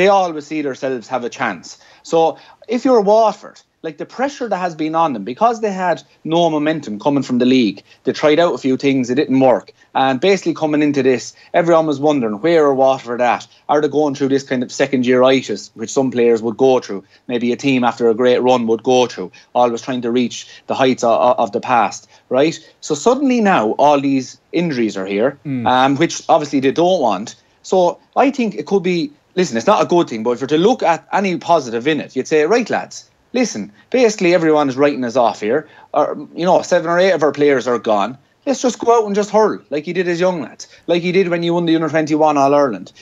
they always see themselves have a chance. So if you're Waterford, like the pressure that has been on them, because they had no momentum coming from the league, they tried out a few things, it didn't work. And basically coming into this, everyone was wondering, where are Waterford at? Are they going through this kind of second-year-itis, which some players would go through? Maybe a team after a great run would go through, always trying to reach the heights of the past, right? So suddenly now, all these injuries are here, which obviously they don't want. So I think it could be, listen, it's not a good thing, but if you're to look at any positive in it, you'd say, right, lads, listen, basically everyone is writing us off here. 7 or 8 of our players are gone. Let's just go out and just hurl, like you did as young lads, like you did when you won the Under-21 All-Ireland,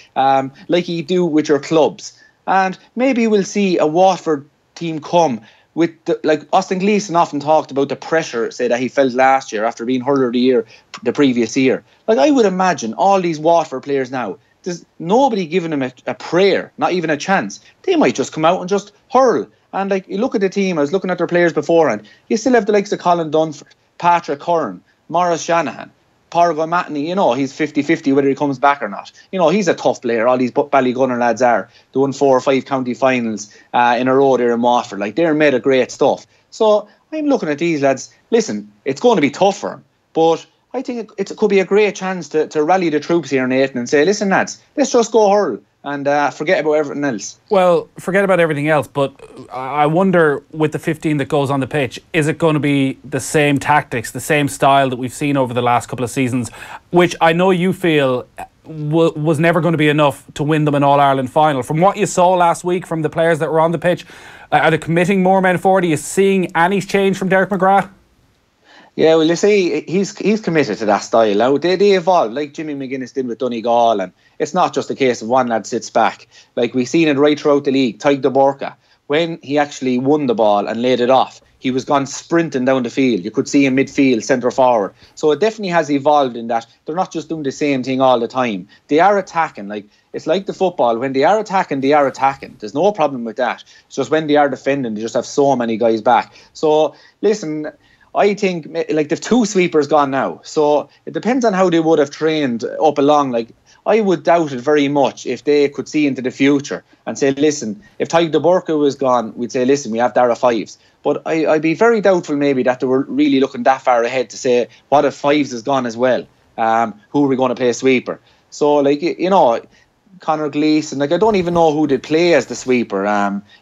like you do with your clubs. And maybe we'll see a Waterford team come with, like Austin Gleeson often talked about the pressure, say, that he felt last year after being hurler of the year the previous year. Like I would imagine all these Waterford players now, there's nobody giving them a prayer, not even a chance. They might just come out and just hurl. And like you look at the team, I was looking at their players beforehand. You still have the likes of Colin Dunford, Patrick Curran, Maurice Shanahan, Porgo Matney. He's 50-50 whether he comes back or not. He's a tough player. All these Ballygunner lads are doing 4 or 5 county finals in a row there in Waterford. Like they're made of great stuff. So I'm looking at these lads. Listen, it's going to be tough for them, but I think it could be a great chance to rally the troops here in Aiton and say, listen lads, let's just go hurl and forget about everything else. Well, forget about everything else, but I wonder, with the 15 that goes on the pitch, is it going to be the same tactics, the same style that we've seen over the last couple of seasons, which I know you feel was never going to be enough to win them an All-Ireland final? From what you saw last week from the players that were on the pitch, are they committing more men forward? Are you seeing any change from Derek McGrath? Yeah, well, you see, he's committed to that style. Now, they evolve, like Jimmy McGuinness did with Donegal, and it's not just a case of one lad sits back. Like, we've seen it right throughout the league. Tyg de Borca, when he actually won the ball and laid it off, he was gone sprinting down the field. You could see him midfield, centre forward. So it definitely has evolved in that they're not just doing the same thing all the time. They are attacking. Like, it's like the football. When they are attacking, they are attacking. There's no problem with that. It's just when they are defending, they just have so many guys back. So, listen, I think, like, they've 2 sweepers gone now. So it depends on how they would have trained up along. Like, I would doubt it very much if they could see into the future and say, listen, if Tyg de Borca was gone, we'd say, listen, we have Dara Fives. But I'd be very doubtful maybe that they were really looking that far ahead to say, what if Fives is gone as well? Who are we going to play sweeper? So, like, Conor Gleeson, like, I don't even know who they'd play as the sweeper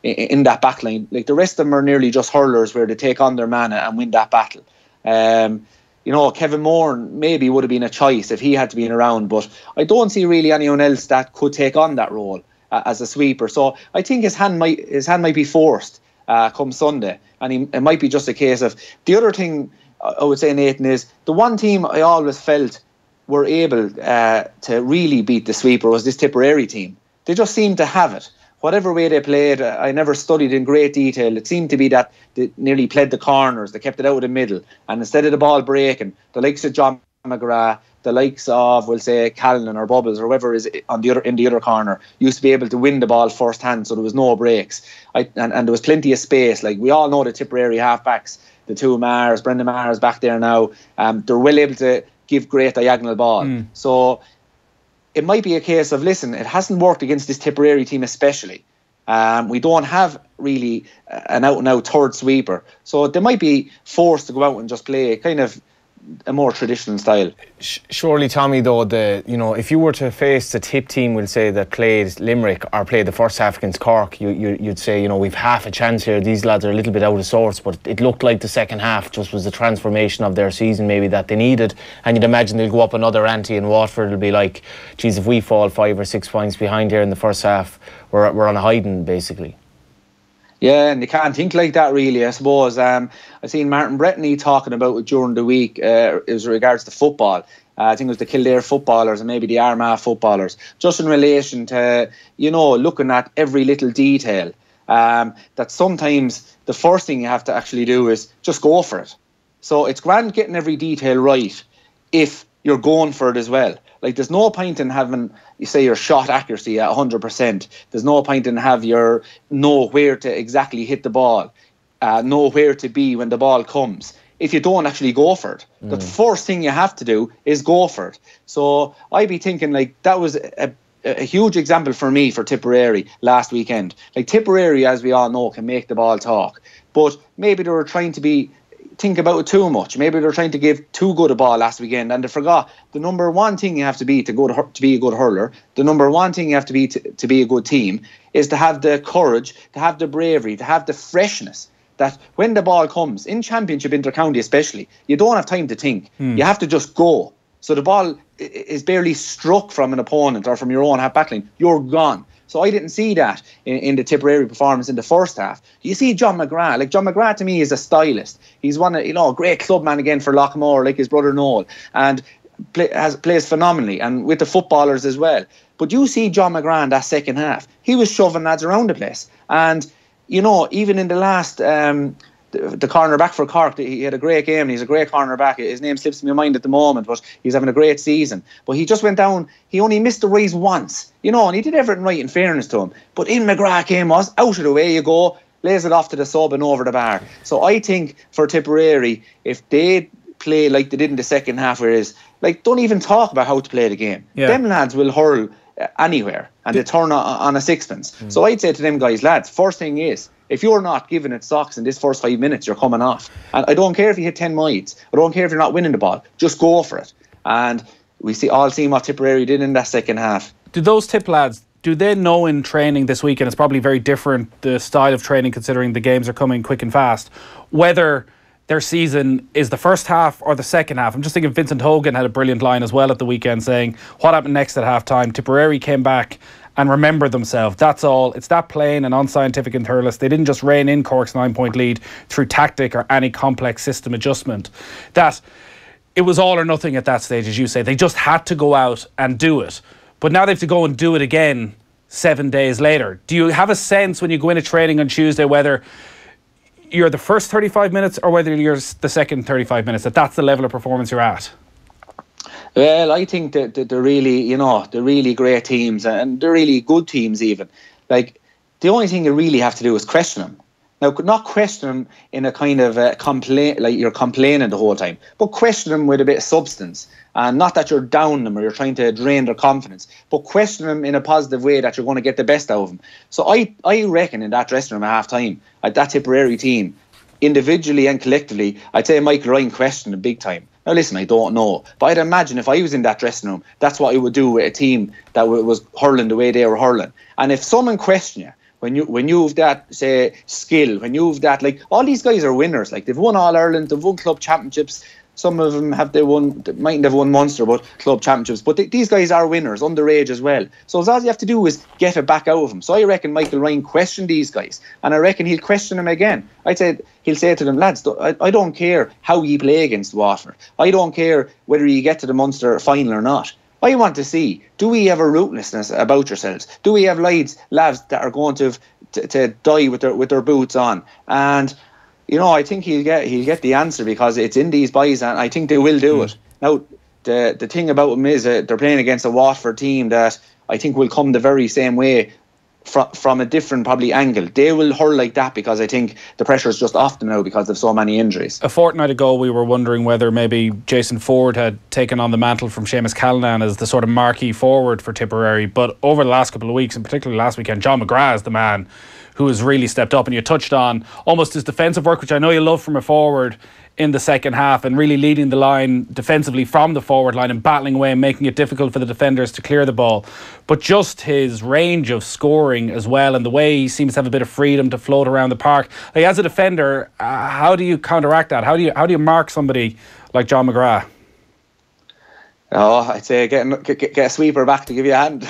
in that backline. Like, the rest of them are nearly just hurlers where they take on their man and win that battle. Kevin Moore maybe would have been a choice if he had to be around, but I don't see really anyone else that could take on that role as a sweeper. So I think his hand might be forced come Sunday, and it might be just a case of, the other thing I would say, Nathan, is the one team I always felt were able to really beat the sweeper was this Tipperary team. They just seemed to have it. Whatever way they played, I never studied in great detail. It seemed to be that they nearly played the corners, they kept it out of the middle, and instead of the ball breaking, the likes of John McGrath, the likes of, we'll say, Callan or Bubbles or whoever is in the other corner, used to be able to win the ball first hand, so there was no breaks. And there was plenty of space. Like, we all know the Tipperary halfbacks, the 2 Mars, Brendan Mars back there now, they're well able to give great diagonal ball. So it might be a case of, listen, it hasn't worked against this Tipperary team especially. We don't have really an out-and-out third sweeper. So they might be forced to go out and just play kind of a more traditional style. Surely, Tommy, though, if you were to face a Tip team, we'll say, that played Limerick or played the first half against Cork, you'd say, we've half a chance here. These lads are a little bit out of sorts, but it looked like the second half just was the transformation of their season maybe that they needed, and you'd imagine they'll go up another ante in Waterford. It'll be like, geez, if we fall 5 or 6 points behind here in the first half, we're on a hiding, basically. Yeah, and you can't think like that, really, I suppose. I seen Martin Brettany talking about it during the week. It was regards to football. I think it was the Kildare footballers and maybe the Armagh footballers, just in relation to, looking at every little detail. That sometimes the first thing you have to actually do is just go for it. So it's grand getting every detail right if you're going for it as well. Like, there's no point in having, you say, your shot accuracy at 100%. There's no point in have your know where to exactly hit the ball, know where to be when the ball comes, if you don't actually go for it. The first thing you have to do is go for it. So I'd be thinking, like, that was a a huge example for me for Tipperary last weekend. Like Tipperary, as we all know, can make the ball talk, but maybe they were trying to think about it too much. Maybe they're trying to give too good a ball last weekend, and they forgot the number one thing you have to be to be a good hurler. The number one thing you have to be to be a good team is to have the courage, to have the bravery, to have the freshness. That when the ball comes in Championship, inter-county especially, you don't have time to think. You have to just go. So the ball is barely struck from an opponent or from your own half backline, you're gone. So I didn't see that in the Tipperary performance in the first half. You see John McGrath. Like, John McGrath to me is a stylist. He's one of, a great clubman again for Lockmore, like his brother Noel, and plays phenomenally, and with the footballers as well. But you see John McGrath in that second half, he was shoving lads around the place. And even in the last, the cornerback for Cork, he had a great game, and he's a great cornerback. His name slips me mind at the moment, but he's having a great season. But he just went down, he only missed the rise once, and he did everything right, in fairness to him. But in McGrath came out of the way you go, lays it off to the sub and over the bar. So I think for Tipperary, if they play like they did in the second half, don't even talk about how to play the game. Yeah. Them lads will hurl anywhere, and they turn on a sixpence. So I'd say to them guys, lads, first thing is, if you're not giving it socks in this first 5 minutes, you're coming off. And I don't care if you hit 10 miles. I don't care if you're not winning the ball. Just go for it. And we all seen what Tipperary did in that second half. Do those Tip lads, do they know in training this weekend, it's probably very different, the style of training, considering the games are coming quick and fast, whether their season is the first half or the second half? I'm just thinking Vincent Hogan had a brilliant line as well at the weekend saying, what happened next at half-time? Tipperary came back and remembered themselves. That's all. It's that plain and unscientific and thurless. They didn't just rein in Cork's 9-point lead through tactic or any complex system adjustment. That it was all or nothing at that stage, as you say. They just had to go out and do it. But now they have to go and do it again 7 days later. Do you have a sense when you go into training on Tuesday whether you're the first 35 minutes or whether you're the second 35 minutes, that's the level of performance you're at? Well, I think that they're really, they're really great teams, and they're really good teams even. Like, the only thing you really have to do is question them. Now, not question them in a kind of complaint, like you're complaining the whole time, but question them with a bit of substance. And not that you're down them or you're trying to drain their confidence, but question them in a positive way that you're going to get the best out of them. So I reckon in that dressing room at half-time, at that Tipperary team, individually and collectively, I'd say Michael Ryan questioned them big time. Now listen, I don't know, but I'd imagine if I was in that dressing room, that's what I would do with a team that was hurling the way they were hurling. And if someone questions you, when you've that, say, skill, when you've that, like, all these guys are winners. Like, they've won All-Ireland, they've won club championships. Some of them mightn't have won Munster, but club championships. But these guys are winners, underage as well. So all you have to do is get it back out of them. So I reckon Michael Ryan questioned these guys, and I reckon he'll question them again. He'll say to them, lads, I don't care how you play against Waterford. I don't care whether you get to the Munster final or not. I want to see, do we have a ruthlessness about yourselves? Do we have lads that are going to die with their boots on? And I think he'll get the answer, because it's in these boys, and I think they will do it. Now, the thing about them is they're playing against a Waterford team that I think will come the very same way from a different probably angle. They will hurl like that because I think the pressure is just off them now because of so many injuries. A fortnight ago we were wondering whether maybe Jason Ford had taken on the mantle from Seamus Callanan as the sort of marquee forward for Tipperary, but over the last couple of weeks, and particularly last weekend, John McGrath is the man who has really stepped up. And you touched on almost his defensive work, which I know you love from a forward, in the second half, and really leading the line defensively from the forward line and battling away and making it difficult for the defenders to clear the ball. But just his range of scoring as well, and the way he seems to have a bit of freedom to float around the park. Like, as a defender, how do you counteract that? How do you mark somebody like John McGrath? Oh, I'd say get a sweeper back to give you a hand.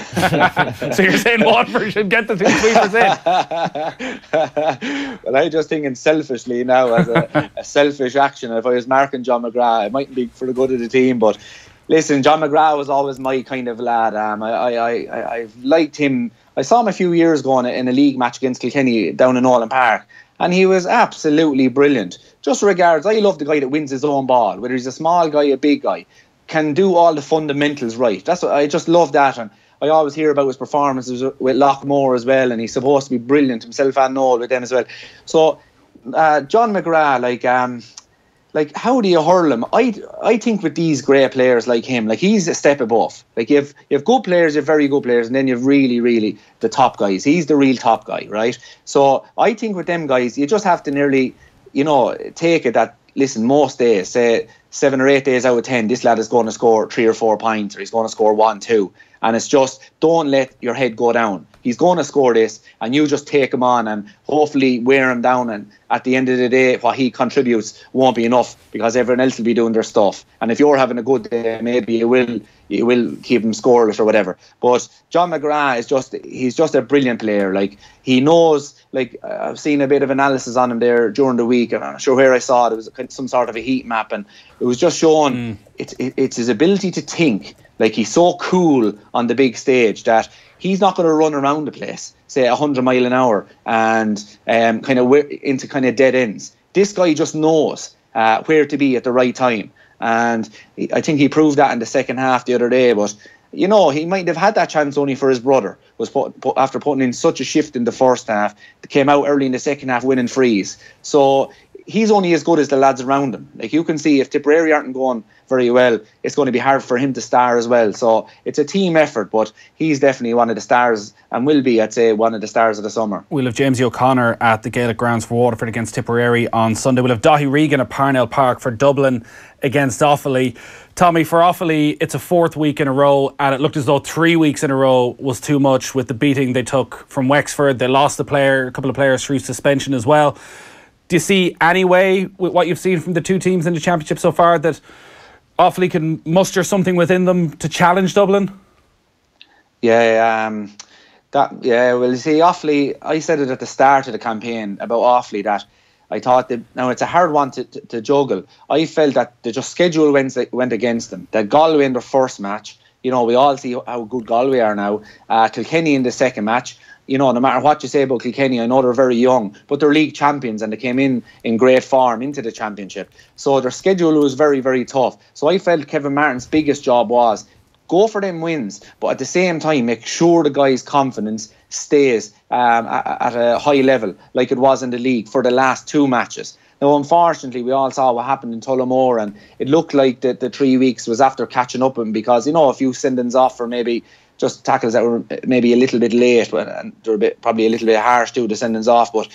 So you're saying Waterford should get the two sweepers in? Well, I'm just thinking selfishly now, as a selfish action. If I was marking John McGrath, it mightn't be for the good of the team. But listen, John McGrath was always my kind of lad. I've liked him. I saw him a few years ago in a league match against Kilkenny down in Nolan Park, and he was absolutely brilliant. Just regards, I love the guy that wins his own ball, whether he's a small guy, a big guy, can do all the fundamentals right. That's what I just love that. And I always hear about his performances with Lockmore as well, and he's supposed to be brilliant himself and Noel with them as well. So John McGrath, like, how do you hurl him? I think with these great players like him, like, he's a step above. Like, you have good players, you have very good players, and then you have really, really the top guys. He's the real top guy, right? So I think with them guys, you just have to nearly, take it that, listen, most days, say 7 or 8 days out of 10, this lad is going to score 3 or 4 points, or he's going to score 1, 2. And it's just, don't let your head go down. He's going to score this, and you just take him on and hopefully wear him down. And at the end of the day, what he contributes won't be enough, because everyone else will be doing their stuff. And if you're having a good day, maybe you will keep him scoreless or whatever. But John McGrath he's just a brilliant player. Like, he knows, like, I've seen a bit of analysis on him there during the week, and I'm not sure where I saw it. It was some sort of a heat map, and it was just showing it's his ability to think. Like, he's so cool on the big stage that he's not going to run around the place, say 100 mile an hour, and kind of into kind of dead ends. This guy just knows where to be at the right time, and I think he proved that in the second half the other day. But he might have had that chance only for his brother. After putting in such a shift in the first half, they came out early in the second half winning frees. So he's only as good as the lads around him. Like, you can see if Tipperary aren't going very well, it's going to be hard for him to star as well. So it's a team effort, but he's definitely one of the stars, and will be, I'd say, one of the stars of the summer. We'll have Jamesy O'Connor at the Gaelic grounds for Waterford against Tipperary on Sunday. We'll have Daithí Regan at Parnell Park for Dublin against Offaly. Tommy, for Offaly, it's a 4th week in a row, and it looked as though 3 weeks in a row was too much with the beating they took from Wexford. They lost a couple of players through suspension as well. Do you see any way, with what you've seen from the two teams in the Championship so far, that Offaly can muster something within them to challenge Dublin? Well, you see, Offaly, I said it at the start of the campaign about Offaly, that I thought that, now it's a hard one to juggle. I felt that the just schedule went against them. That Galway in their first match, we all see how good Galway are now. Kilkenny in the second match. No matter what you say about Kilkenny, I know they're very young, but they're league champions, and they came in great form into the Championship. So their schedule was very, very tough. So I felt Kevin Martin's biggest job was go for them wins, but at the same time, make sure the guys' confidence stays at a high level, like it was in the league for the last 2 matches. Now, unfortunately, we all saw what happened in Tullamore, and it looked like the 3 weeks was after catching up with them, because, a few sendings off, or maybe just tackles that were maybe a little bit late, and they're probably a little bit harsh too, the sendings off. But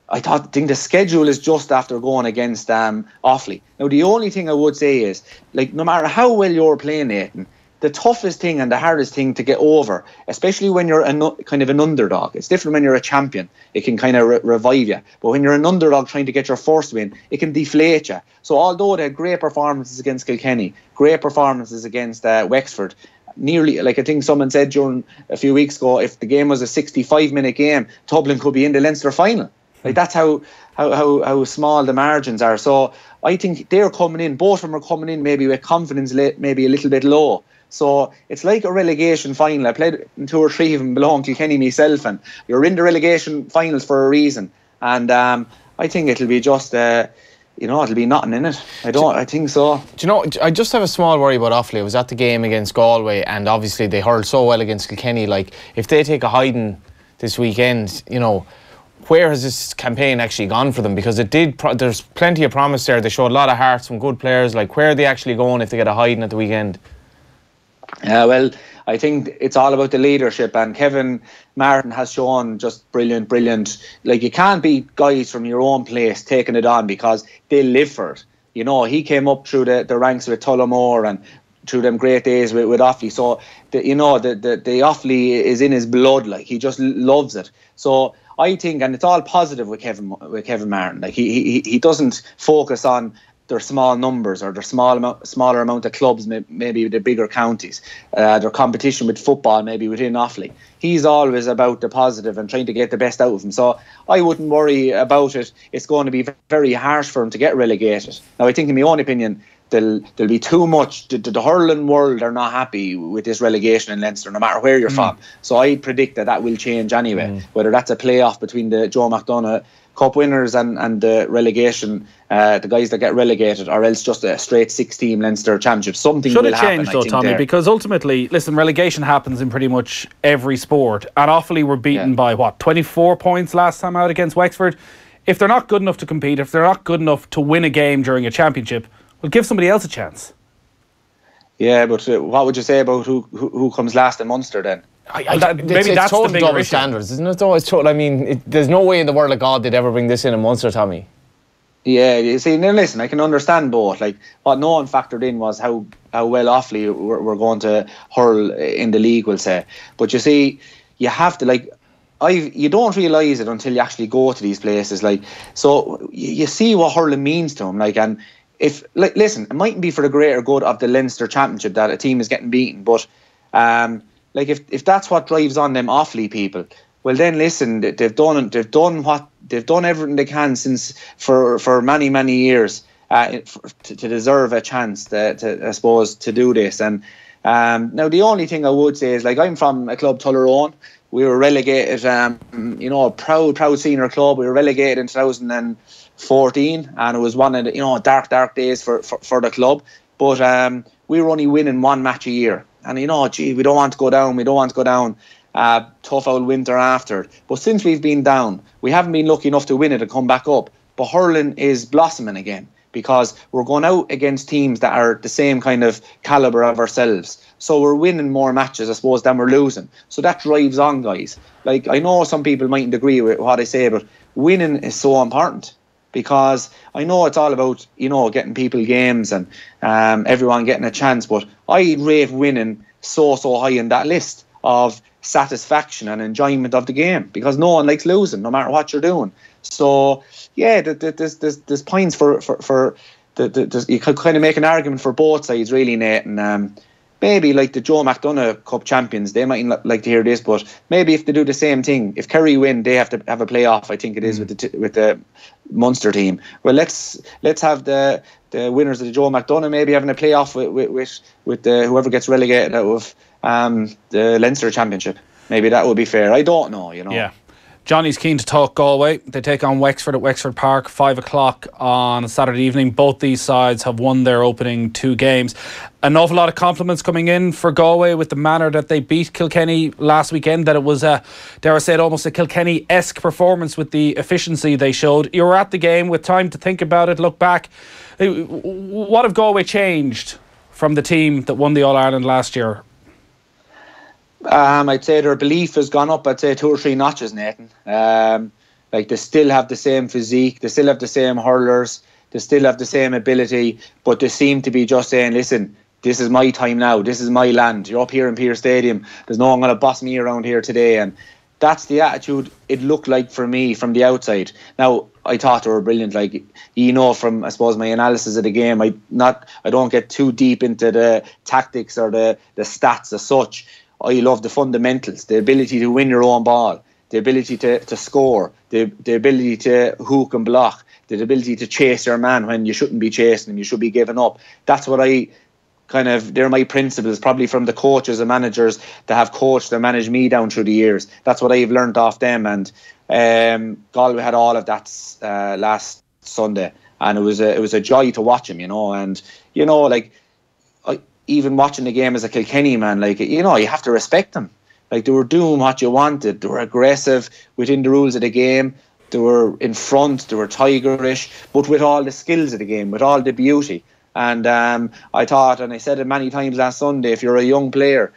I think the schedule is just after going against Offaly. Now, the only thing I would say is, like, no matter how well you're playing, Nathan, the toughest thing and the hardest thing to get over, especially when you're kind of an underdog. It's different when you're a champion. It can kind of revive you. But when you're an underdog trying to get your first win, it can deflate you. So although they had great performances against Kilkenny, great performances against Wexford, nearly, like I think someone said during a few weeks ago, if the game was a 65-minute game, Dublin could be in the Leinster final. Like, that's how small the margins are. So I think they're coming in, both of them are coming in maybe with confidence maybe a little bit low. So it's like a relegation final. I played in 2 or 3 of them below Kilkenny myself, and you're in the relegation finals for a reason. And I think it'll be just it'll be nothing in it. I think so. Do you know, I just have a small worry about Offaly. I was at the game against Galway, and obviously they hurled so well against Kilkenny. Like, if they take a hiding this weekend, where has this campaign actually gone for them? Because there's plenty of promise there. They showed a lot of heart, some good players. Like, where are they actually going if they get a hiding at the weekend? Well, I think it's all about the leadership, and Kevin Martin has shown just brilliant. Like, you can't beat guys from your own place taking it on, because they live for it. He came up through the ranks with Tullamore and through them great days with Offaly. So the Offaly is in his blood. Like, he just loves it. So I think, and it's all positive with Kevin Martin. Like, he doesn't focus on their small numbers or their smaller amount of clubs, maybe the bigger counties, their competition with football maybe within Offaly. He's always about the positive and trying to get the best out of them. So I wouldn't worry about it. It's going to be very harsh for him to get relegated. Now, I think, in my own opinion, there'll be too much. The hurling world are not happy with this relegation in Leinster, no matter where you're from. So I predict that will change anyway, whether that's a playoff between the Joe McDonagh Cup winners and the relegation, the guys that get relegated, or else just a straight 6-team Leinster Championship. Something should will have changed, happen, though, Tommy, because ultimately, listen, relegation happens in pretty much every sport, and Offaly were beaten by 24 points last time out against Wexford. if they're not good enough to compete, if they're not good enough to win a game during a championship, well, give somebody else a chance. Yeah, but what would you say about who comes last in Munster then? Maybe that's the bigger issue. Standards, isn't it? Though it's total. I mean, there's no way in the world of God they'd ever bring this in Munster, Tommy. Yeah, you see, now listen, I can understand both. Like, what no one factored in was how well Offaly were going to hurl in the league, we'll say. But you see, you have to, like, you don't realise it until you actually go to these places. Like, so you see what hurling means to them. Like, and if, like, listen, it mightn't be for the greater good of the Leinster Championship that a team is getting beaten, but like, if that's what drives on them Offaly people, well then listen, they've done everything they can since for many years to deserve a chance to I suppose to do this. And now the only thing I would say is, like, I'm from a club, Tullaroan. We were relegated, a proud senior club. We were relegated in 2014, and it was one of the dark days for the club. But we were only winning one match a year, and we don't want to go down. Tough old winter after. But since we've been down, we haven't been lucky enough to win it and come back up. But hurling is blossoming again, because we're going out against teams that are the same kind of calibre of ourselves. So we're winning more matches, I suppose, than we're losing. So that drives on, guys. Like, I know some people mightn't agree with what I say, but winning is so important, because I know it's all about, getting people games and everyone getting a chance. But I rate winning so high in that list of satisfaction and enjoyment of the game, because no one likes losing, no matter what you're doing. So yeah, there's points for you could kind of make an argument for both sides, really, Nate. And maybe like the Joe McDonagh Cup champions, they mightn't like to hear this, but maybe if they do the same thing, if Kerry win, they have to have a playoff. I think it is with the Munster team. Well, let's have the winners of the Joe McDonagh maybe having a playoff with whoever gets relegated out of the Leinster Championship. Maybe that would be fair. I don't know, Yeah. Johnny's keen to talk Galway. They take on Wexford at Wexford Park, 5 o'clock on Saturday evening. Both these sides have won their opening 2 games. An awful lot of compliments coming in for Galway with the manner that they beat Kilkenny last weekend, that it was, dare I say it, almost a Kilkenny-esque performance with the efficiency they showed. You were at the game with time to think about it, look back. What have Galway changed from the team that won the All-Ireland last year? I'd say their belief has gone up, I'd say 2 or 3 notches, Nathan. Like, they still have the same physique, they still have the same hurlers, they still have the same ability, but they seem to be just saying, listen, this is my time now, this is my land, you're up here in Pearse Stadium, there's no one going to boss me around here today. And that's the attitude it looked like for me from the outside. Now, I thought they were brilliant. Like, from, I suppose, my analysis of the game, I don't get too deep into the tactics or the stats as such. I love the fundamentals, the ability to win your own ball, the ability to score, the ability to hook and block, the ability to chase your man when you shouldn't be chasing him, you should be giving up. That's what they're my principles, probably from the coaches and managers that have coached and managed me down through the years. That's what I've learned off them. And Galway had all of that last Sunday, and it was a joy to watch him, and even watching the game as a Kilkenny man, you have to respect them. Like, they were doing what you wanted. They were aggressive within the rules of the game. They were in front. They were tigerish, but with all the skills of the game, with all the beauty. And I thought, and I said it many times last Sunday, if you're a young player,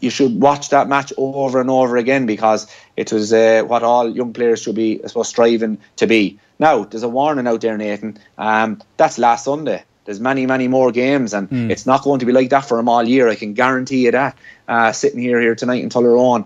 you should watch that match over and over again, because it was what all young players should be, I suppose, striving to be. Now, there's a warning out there, Nathan. That's last Sunday. There's many more games, and it's not going to be like that for them all year. I can guarantee you that. Sitting here tonight in Tullaroan,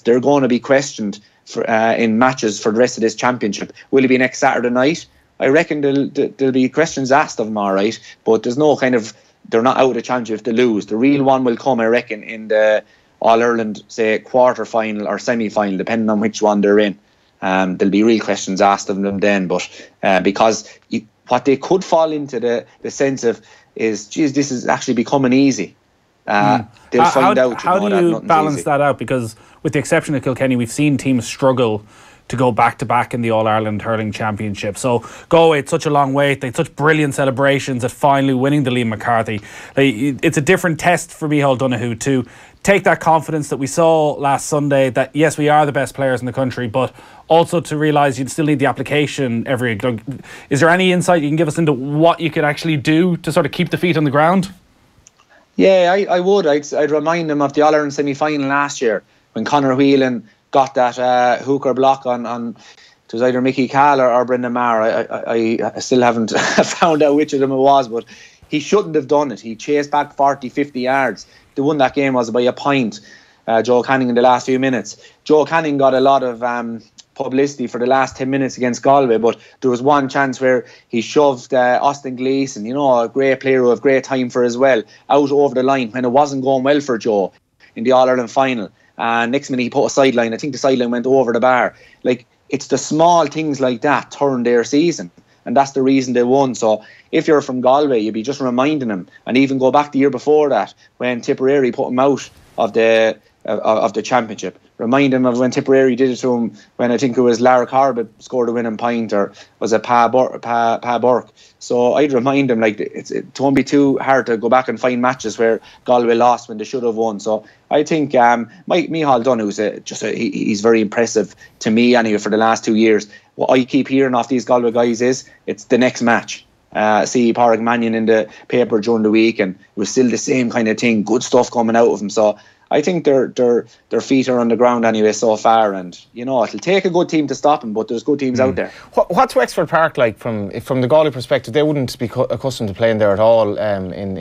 they're going to be questioned in matches for the rest of this championship. Will it be next Saturday night? I reckon there'll be questions asked of them, all right, but there's no they're not out of the championship if they lose. The real one will come, I reckon, in the All-Ireland, say, quarter-final or semi-final, depending on which one they're in. There'll be real questions asked of them then, but because what they could fall into the sense of is, geez, this is actually becoming easy. They'll find out. How do you balance that out? Because with the exception of Kilkenny, we've seen teams struggle to go back-to-back in the All-Ireland Hurling Championship. So Galway, it's such a long wait. They had such brilliant celebrations at finally winning the Liam McCarthy. It's a different test for Micheál Donoghue to take that confidence that we saw last Sunday, that yes, we are the best players in the country, but also to realise you'd still need the application every... Is there any insight you can give us into what you could actually do to sort of keep the feet on the ground? Yeah, I would. I'd remind them of the All-Ireland semi-final last year when Conor Whelan got that hooker block on it was either Mickey Cahill or Brendan Maher. I still haven't found out which of them it was, but he shouldn't have done it. He chased back 40, 50 yards. They won that game was by a point. Joe Canning in the last few minutes. Joe Canning got a lot of publicity for the last 10 minutes against Galway, but there was one chance where he shoved Austin Gleeson, a great player who have great time for as well, out over the line when it wasn't going well for Joe in the All-Ireland final. And next minute he put a sideline. I think the sideline went over the bar. Like, it's the small things like that turn their season, and that's the reason they won. So if you're from Galway, you'd be just reminding them, and even go back the year before that when Tipperary put him out of the championship. Remind him of when Tipperary did it to him when I think it was Lara Corbett scored a winning point, or was it Pa Burke. So I'd remind him, like, it won't be too hard to go back and find matches where Galway lost when they should have won. So I think Micheál Donoghue, he's very impressive to me anyway for the last 2 years. What I keep hearing off these Galway guys is it's the next match. See Pádraig Mannion in the paper during the week, and it was still the same kind of thing. Good stuff coming out of him. So I think their feet are on the ground anyway so far, and it'll take a good team to stop them, but there's good teams out there. What's Wexford Park like from the Galway perspective? They wouldn't be accustomed to playing there at all in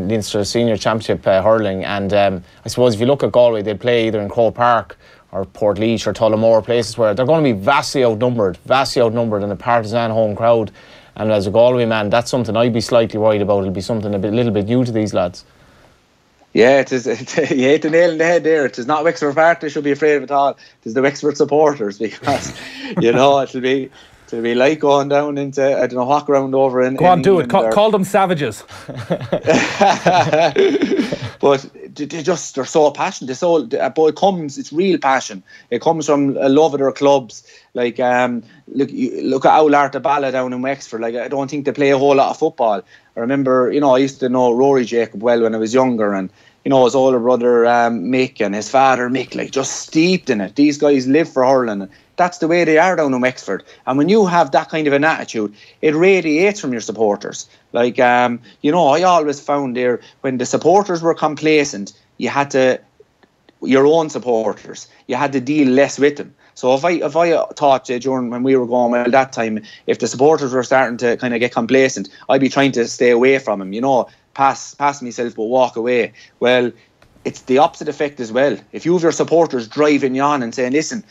Leinster Senior Championship hurling, and I suppose if you look at Galway, they'd play either in Croke Park or Portlaoise or Tullamore, places where they're going to be vastly outnumbered in a partisan home crowd. And as a Galway man, that's something I'd be slightly worried about. It'll be something a little bit new to these lads. Yeah, you hit the nail in the head there. It is not Wexford Park they should be afraid of at all. It is the Wexford supporters, because it'll be like going down into I don't know what ground over in. Go on, do it. Call them savages. But they're so passionate. But it's real passion. It comes from a love of their clubs. Like look at Owl Artabala down in Wexford. Like, I don't think they play a whole lot of football. I remember, I used to know Rory Jacob well when I was younger, and his older brother Mick and his father Mick, like, just steeped in it. These guys live for hurling. That's the way they are down in Wexford. And when you have that kind of an attitude, it radiates from your supporters. Like, I always found there, when the supporters were complacent, your own supporters, you had to deal less with them. So if I thought during when we were going well that time, if the supporters were starting to kind of get complacent, I'd be trying to stay away from them, pass myself but walk away. Well, it's the opposite effect as well. If you have your supporters driving you on and saying, listen,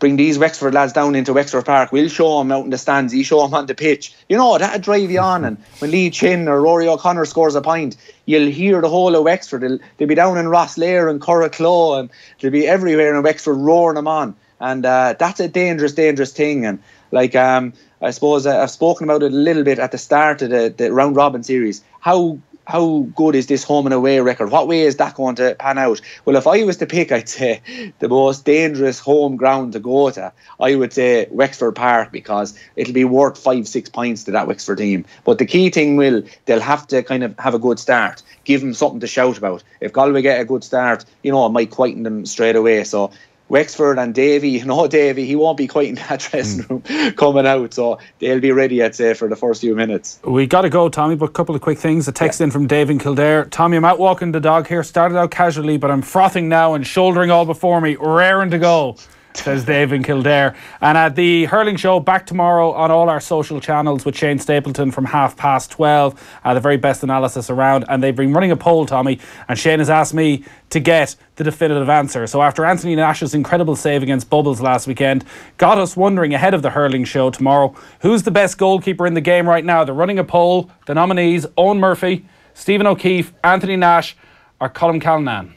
bring these Wexford lads down into Wexford Park, we'll show them out in the stands, you show them on the pitch, that'd drive you on. And when Lee Chin or Rory O'Connor scores a point, you'll hear the whole of Wexford. They'll be down in Rosslare and Corraclough, and they'll be everywhere in Wexford roaring them on. And that's a dangerous thing. And like, I suppose I've spoken about it a little bit at the start of the round robin series. How good is this home and away record? What way is that going to pan out? Well, if I was to pick, I'd say the most dangerous home ground to go to, I would say Wexford Park, because it'll be worth 5-6 points to that Wexford team. But the key thing they'll have to kind of have a good start, give them something to shout about. If Galway get a good start, it might quieten them straight away. So Wexford and Davy, Davy, he won't be quite in that dressing room coming out, so they'll be ready, I'd say, for the first few minutes. We got to go, Tommy, but a couple of quick things. A text in from Dave in Kildare. Tommy, I'm out walking the dog here. Started out casually, but I'm frothing now and shouldering all before me, raring to go, says Dave in Kildare. And at the hurling show back tomorrow on all our social channels with Shane Stapleton from 12:30. The very best analysis around. And they've been running a poll, Tommy, and Shane has asked me to get the definitive answer. So after Anthony Nash's incredible save against Bubbles last weekend, got us wondering ahead of the hurling show tomorrow, who's the best goalkeeper in the game right now? They're running a poll. The nominees: Owen Murphy, Stephen O'Keefe, Anthony Nash, or Colm Callanan.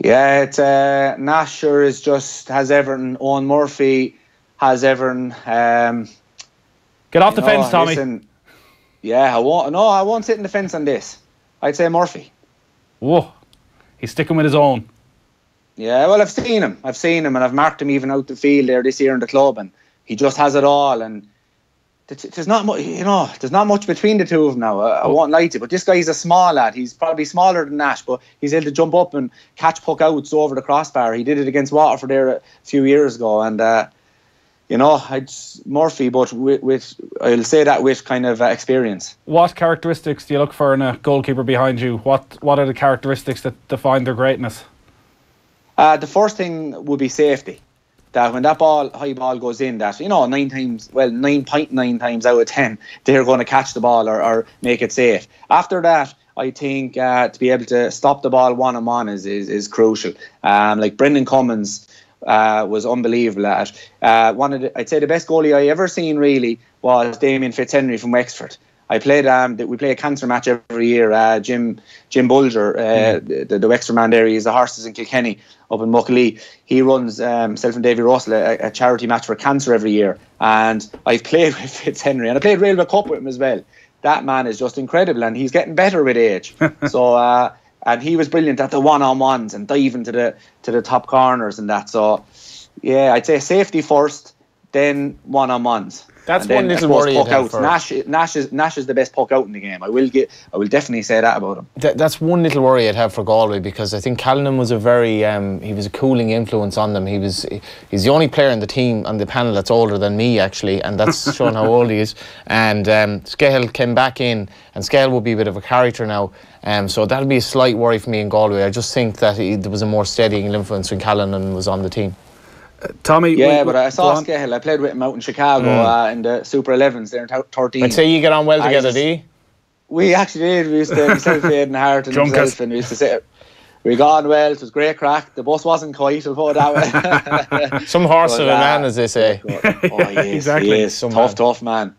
Yeah, it's Nash sure has Everton. Owen Murphy has Everton. Get off the fence, Tommy. Listen, I won't sit in the fence on this. I'd say Murphy. Whoa, he's sticking with his own. Yeah, well, I've seen him, and I've marked him even out the field there this year in the club, and he just has it all. And there's not much, there's not much between the two of them now. I won't lie to you, but this guy's a small lad. He's probably smaller than Nash, but he's able to jump up and catch puck outs over the crossbar. He did it against Waterford there a few years ago, and it's Murphy, but with I'll say that with kind of experience. What characteristics do you look for in a goalkeeper behind you? What are the characteristics that define their greatness? The first thing would be safety. That when that high ball goes in, that 9.9 times out of 10 they're going to catch the ball or make it safe. After that, I think to be able to stop the ball one-on-one is crucial. Like Brendan Cummins was unbelievable at it. I'd say the best goalie I ever seen really was Damien Fitzhenry from Wexford. I played. We play a cancer match every year. Jim Bulger, the Wexford man there, he's the horses in Kilkenny up in Muckalee. He runs himself and Davy Russell a charity match for cancer every year. And I've played with Fitzhenry, and I played Railway Cup with him as well. That man is just incredible, and he's getting better with age. So and he was brilliant at the one-on-ones and diving to the top corners and that. So yeah, I'd say safety first, then one-on-ones. That's one little worry. Nash is the best puck out in the game. I will definitely say that about him. That's one little worry I'd have for Galway, because I think Callan was a very he was a cooling influence on them. He's the only player in the team on the panel that's older than me actually, and that's showing how old he is. And Scahill came back in, and Scahill will be a bit of a character now. So that'll be a slight worry for me in Galway. I just think that there was a more steadying influence when Callan was on the team. Tommy, but I saw Scahill. I played with him out in Chicago in the Super 11s there in 13. I'd say you get on well together, do you? We actually did. We used to myself, Aidan Hart and himself, and we used to sit. We got on well. It was great crack. The bus wasn't quite, we'll put it that way. Some horse of a man, as they say. Exactly. He is. Tough man.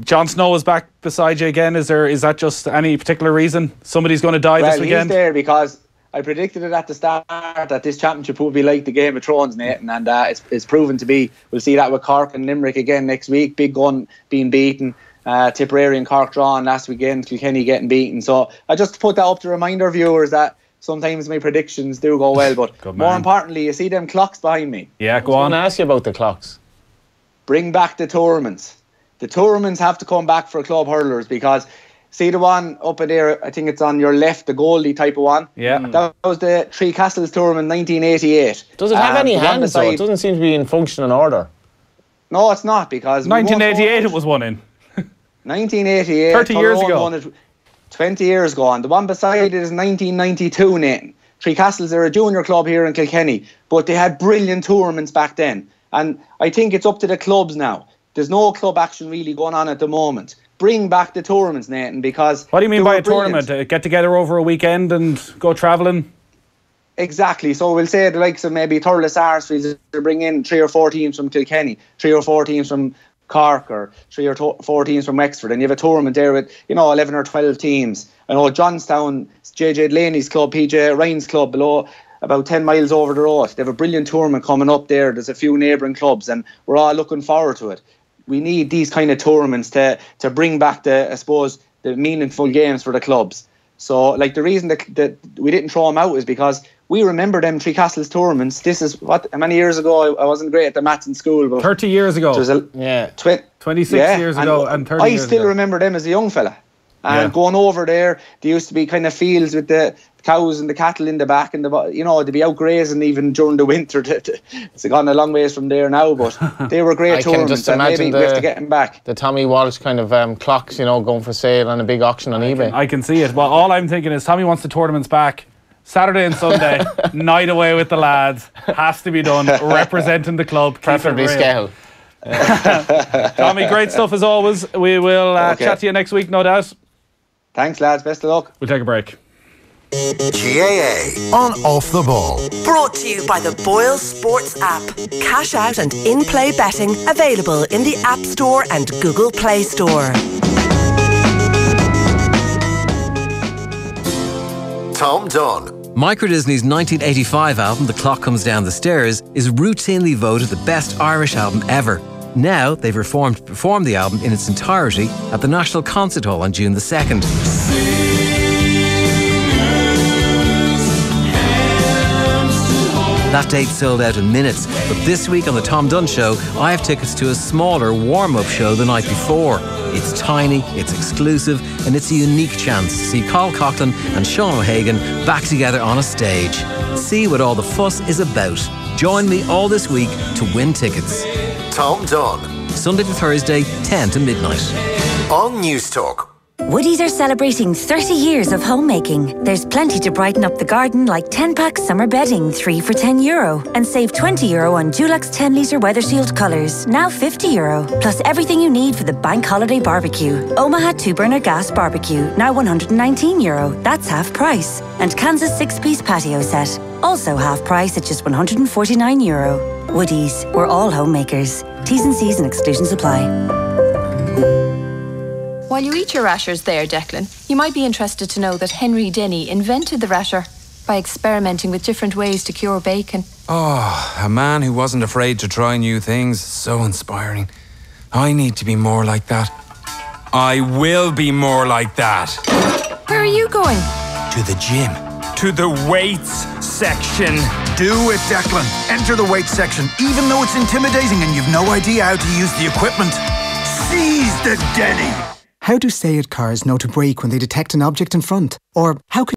John Snow is back beside you again. Is that just any particular reason somebody's going to die this weekend? He's there because I predicted it at the start that this championship would be like the Game of Thrones, Nathan, and it's proven to be. We'll see that with Cork and Limerick again next week. Big Gun being beaten, Tipperary and Cork drawn last weekend, Kilkenny getting beaten. So I just put that up to remind our viewers that sometimes my predictions do go well, but more importantly, you see them clocks behind me. Yeah, go on. I was going to ask you about the clocks. Bring back the tournaments. The tournaments have to come back for club hurlers, because see the one up there, I think it's on your left, the goalie type of one? Yeah. That was the Three Castles tournament 1988. Does it have any hands though? It doesn't seem to be in function and order. No, it's not, because 1988 it was won in. 1988. 30 years ago. Won it 20 years ago. And the one beside it is 1992, Nathan. Three Castles are a junior club here in Kilkenny, but they had brilliant tournaments back then. And I think it's up to the clubs now. There's no club action really going on at the moment. Bring back the tournaments, Nathan, because... What do you mean by a tournament? Get together over a weekend and go travelling? Exactly. So we'll say the likes of maybe Thurles Sarsfields to bring in 3 or 4 teams from Kilkenny, 3 or 4 teams from Cork, or 3 or 4 teams from Wexford, and you have a tournament there with 11 or 12 teams. I know Johnstown, JJ Delaney's club, PJ Ryan's club below, about 10 miles over the road. They have a brilliant tournament coming up there. There's a few neighbouring clubs, and we're all looking forward to it. We need these kind of tournaments to bring back the meaningful games for the clubs. So, like, the reason that we didn't throw them out is because we remember them Three Castles tournaments. This is how many years ago? I wasn't great at the maths in school, but 30 years ago. 26 years ago and 30 years ago. I still remember them as a young fella. And going over there, there used to be kind of fields with the cows and the cattle in the back, and they'd be out grazing even during the winter. It's gone a long ways from there now, but they were great tournaments. I can just imagine we have to get them back. The Tommy Walsh kind of clocks, going for sale on a big auction on eBay. I can see it. Well, all I'm thinking is Tommy wants the tournaments back. Saturday and Sunday, night away with the lads. Has to be done. Representing the club. Preferably Scahill. Tommy, great stuff as always. We will chat to you next week, no doubt. Thanks, lads. Best of luck. We'll take a break. GAA on Off the Ball. Brought to you by the Boyle Sports app. Cash out and in-play betting available in the App Store and Google Play Store. Tom Dunn. Micro Disney's 1985 album, The Clock Comes Down the Stairs, is routinely voted the best Irish album ever. Now they've reformed to perform the album in its entirety at the National Concert Hall on June the 2nd. That date sold out in minutes, but this week on the Tom Dunn Show, I have tickets to a smaller warm-up show the night before. It's tiny, it's exclusive, and it's a unique chance to see Carl Coughlin and Sean O'Hagan back together on a stage. See what all the fuss is about. Join me all this week to win tickets. Tom Dunn. Sunday to Thursday, 10 to midnight. On News Talk. Woodies are celebrating 30 years of homemaking. There's plenty to brighten up the garden, like 10-pack summer bedding, 3 for €10. And save €20 on Dulux 10-litre Weather Shield colours, now €50. Plus everything you need for the bank holiday barbecue. Omaha 2-burner gas barbecue, now €119. That's half price. And Kansas 6-piece patio set, also half price at just €149. Woodies, we're all homemakers. T's and C's and exclusions apply. While you eat your rashers there, Declan, you might be interested to know that Henry Denny invented the rasher by experimenting with different ways to cure bacon. Oh, a man who wasn't afraid to try new things. So inspiring. I need to be more like that. I will be more like that. Where are you going? To the gym. To the weights section. Do it, Declan. Enter the weights section, even though it's intimidating and you've no idea how to use the equipment. Seize the Denny! How do Sayed cars know to brake when they detect an object in front? Or how could